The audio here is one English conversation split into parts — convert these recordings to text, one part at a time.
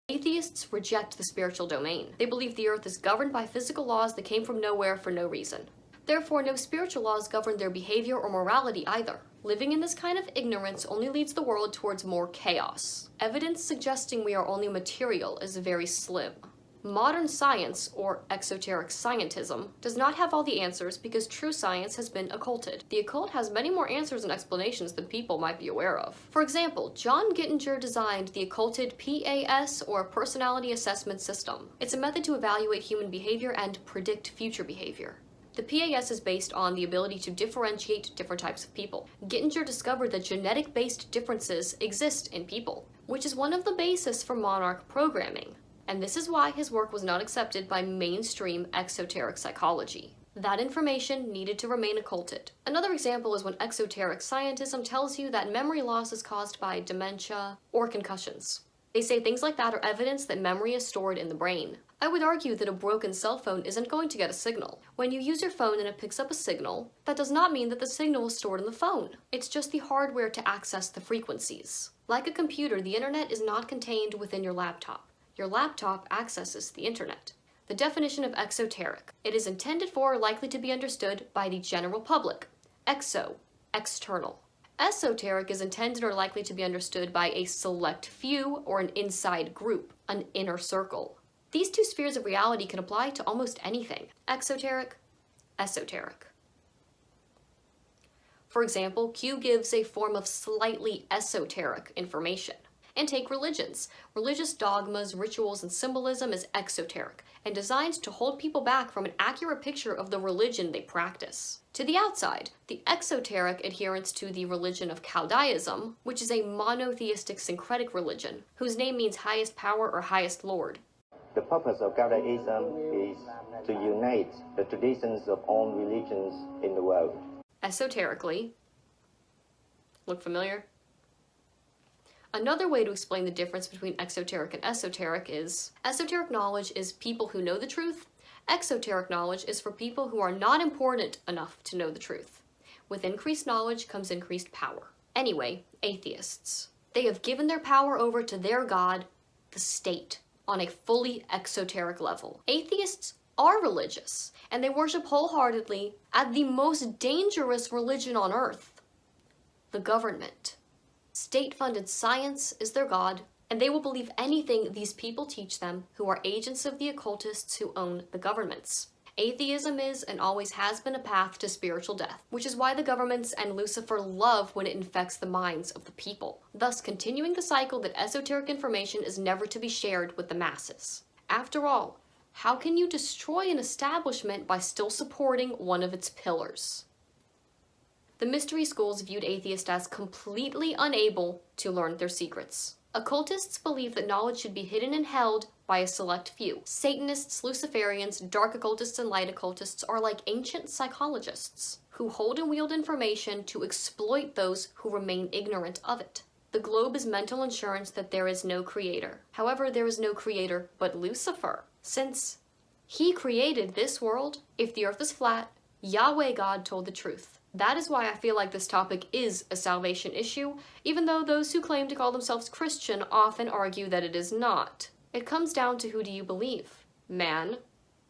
Atheists reject the spiritual domain. They believe the earth is governed by physical laws that came from nowhere for no reason. Therefore, no spiritual laws govern their behavior or morality either. Living in this kind of ignorance only leads the world towards more chaos. Evidence suggesting we are only material is very slim. Modern science, or exoteric scientism, does not have all the answers because true science has been occulted. The occult has many more answers and explanations than people might be aware of. For example, John Gittinger designed the occulted PAS, or Personality Assessment System. It's a method to evaluate human behavior and predict future behavior. The PAS is based on the ability to differentiate different types of people. Gittinger discovered that genetic-based differences exist in people, which is one of the bases for monarch programming. And this is why his work was not accepted by mainstream exoteric psychology. That information needed to remain occulted. Another example is when exoteric scientism tells you that memory loss is caused by dementia or concussions. They say things like that are evidence that memory is stored in the brain. I would argue that a broken cell phone isn't going to get a signal. When you use your phone and it picks up a signal, that does not mean that the signal is stored in the phone. It's just the hardware to access the frequencies. Like a computer, the internet is not contained within your laptop. Your laptop accesses the internet. The definition of exoteric: it is intended for or likely to be understood by the general public. Exo, external. Esoteric is intended or likely to be understood by a select few or an inside group, an inner circle. These two spheres of reality can apply to almost anything. Exoteric, esoteric. For example, Q gives a form of slightly esoteric information. And take religions. Religious dogmas, rituals, and symbolism is exoteric and designed to hold people back from an accurate picture of the religion they practice. To the outside, the exoteric adherents to the religion of Chaldaism, which is a monotheistic syncretic religion, whose name means highest power or highest lord. The purpose of Chaldaism is to unite the traditions of all religions in the world. Esoterically, look familiar? Another way to explain the difference between exoteric and esoteric is, esoteric knowledge is people who know the truth. Exoteric knowledge is for people who are not important enough to know the truth. With increased knowledge comes increased power. Anyway, atheists. They have given their power over to their god, the state, on a fully exoteric level. Atheists are religious, and they worship wholeheartedly at the most dangerous religion on earth, the government. State-funded science is their god, and they will believe anything these people teach them who are agents of the occultists who own the governments. Atheism is and always has been a path to spiritual death, which is why the governments and Lucifer love when it infects the minds of the people, thus continuing the cycle that esoteric information is never to be shared with the masses. After all, how can you destroy an establishment by still supporting one of its pillars? The mystery schools viewed atheists as completely unable to learn their secrets. Occultists believe that knowledge should be hidden and held by a select few. Satanists, Luciferians, dark occultists, and light occultists are like ancient psychologists who hold and wield information to exploit those who remain ignorant of it. The globe is mental insurance that there is no creator. However, there is no creator but Lucifer. Since he created this world, if the earth is flat, Yahweh God told the truth. That is why I feel like this topic is a salvation issue, even though those who claim to call themselves Christian often argue that it is not. It comes down to who do you believe, man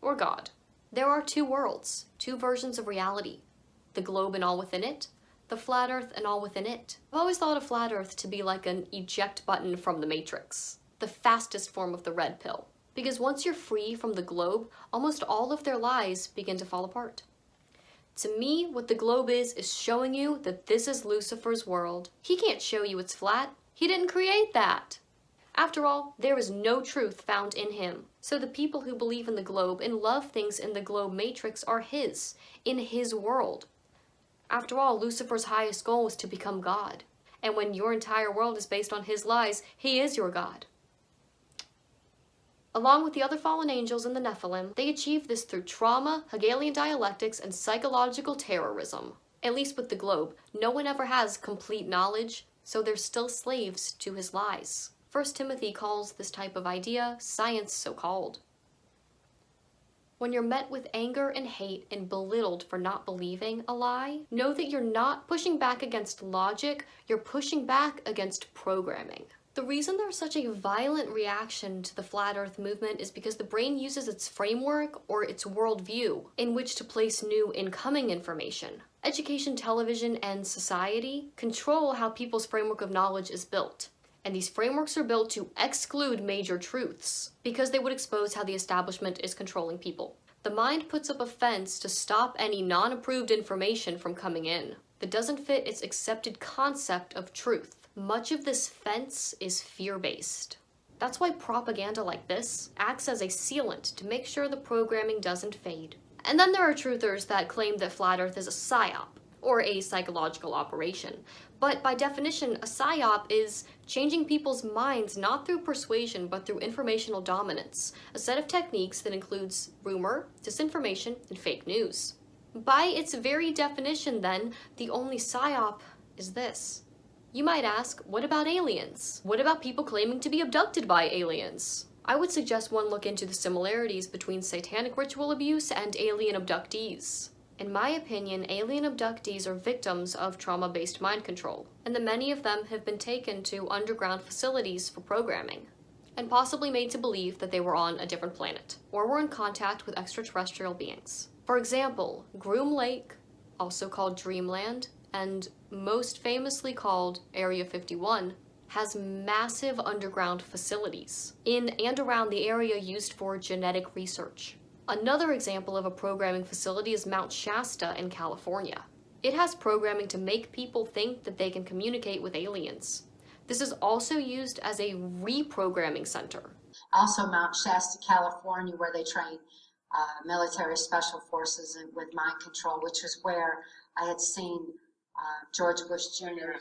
or God? There are two worlds, two versions of reality, the globe and all within it, the flat earth and all within it. I've always thought of flat earth to be like an eject button from the Matrix, the fastest form of the red pill, because once you're free from the globe, almost all of their lies begin to fall apart. To me, what the globe is showing you that this is Lucifer's world. He can't show you it's flat. He didn't create that. After all, there is no truth found in him. So the people who believe in the globe and love things in the globe matrix are his, in his world. After all, Lucifer's highest goal is to become God. And when your entire world is based on his lies, he is your God. Along with the other fallen angels and the Nephilim, they achieved this through trauma, Hegelian dialectics, and psychological terrorism. At least with the globe, no one ever has complete knowledge, so they're still slaves to his lies. 1 Timothy calls this type of idea science so-called. When you're met with anger and hate and belittled for not believing a lie, know that you're not pushing back against logic, you're pushing back against programming. The reason there's such a violent reaction to the Flat Earth movement is because the brain uses its framework or its worldview in which to place new incoming information. Education, television, and society control how people's framework of knowledge is built. And these frameworks are built to exclude major truths because they would expose how the establishment is controlling people. The mind puts up a fence to stop any non-approved information from coming in that doesn't fit its accepted concept of truth. Much of this fence is fear-based. That's why propaganda like this acts as a sealant to make sure the programming doesn't fade. And then there are truthers that claim that Flat Earth is a psyop, or a psychological operation. But by definition, a psyop is changing people's minds not through persuasion but through informational dominance, a set of techniques that includes rumor, disinformation, and fake news. By its very definition, then, the only psyop is this. You might ask, what about aliens? What about people claiming to be abducted by aliens? I would suggest one look into the similarities between satanic ritual abuse and alien abductees. In my opinion, alien abductees are victims of trauma-based mind control, and that many of them have been taken to underground facilities for programming, and possibly made to believe that they were on a different planet, or were in contact with extraterrestrial beings. For example, Groom Lake, also called Dreamland, and most famously called Area 51, has massive underground facilities in and around the area used for genetic research. Another example of a programming facility is Mount Shasta in California. It has programming to make people think that they can communicate with aliens. This is also used as a reprogramming center. Also Mount Shasta, California, where they train military special forces with mind control, which is where I had seen George Bush Jr.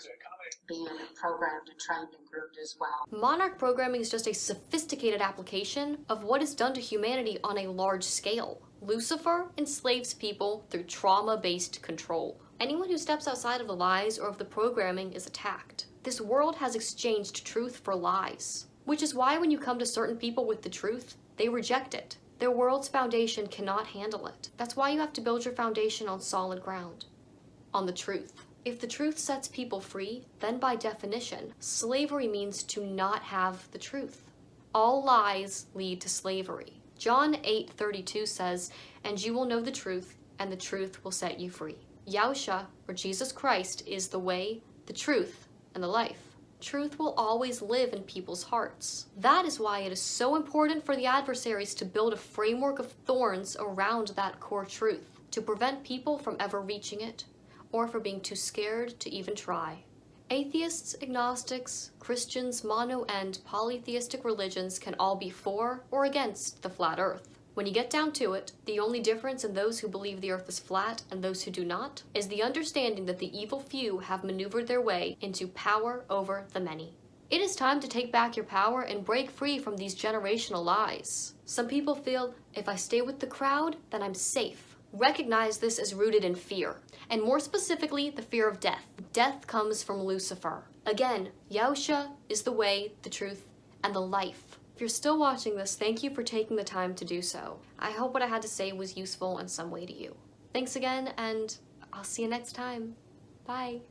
being programmed and trained and groomed as well. Monarch programming is just a sophisticated application of what is done to humanity on a large scale. Lucifer enslaves people through trauma-based control. Anyone who steps outside of the lies or of the programming is attacked. This world has exchanged truth for lies, which is why when you come to certain people with the truth, they reject it. Their world's foundation cannot handle it. That's why you have to build your foundation on solid ground, on the truth. If the truth sets people free, then by definition, slavery means to not have the truth. All lies lead to slavery. John 8:32 says, "And you will know the truth, and the truth will set you free." Yahusha, or Jesus Christ, is the way, the truth, and the life. Truth will always live in people's hearts. That is why it is so important for the adversaries to build a framework of thorns around that core truth, to prevent people from ever reaching it, or for being too scared to even try. Atheists, agnostics, Christians, mono and polytheistic religions can all be for or against the flat earth. When you get down to it, the only difference in those who believe the earth is flat and those who do not is the understanding that the evil few have maneuvered their way into power over the many. It is time to take back your power and break free from these generational lies. Some people feel, if I stay with the crowd, then I'm safe. Recognize this as rooted in fear, and more specifically, the fear of death. Death comes from Lucifer. Again, Yahusha is the way, the truth, and the life. If you're still watching this, thank you for taking the time to do so. I hope what I had to say was useful in some way to you. Thanks again, and I'll see you next time. Bye.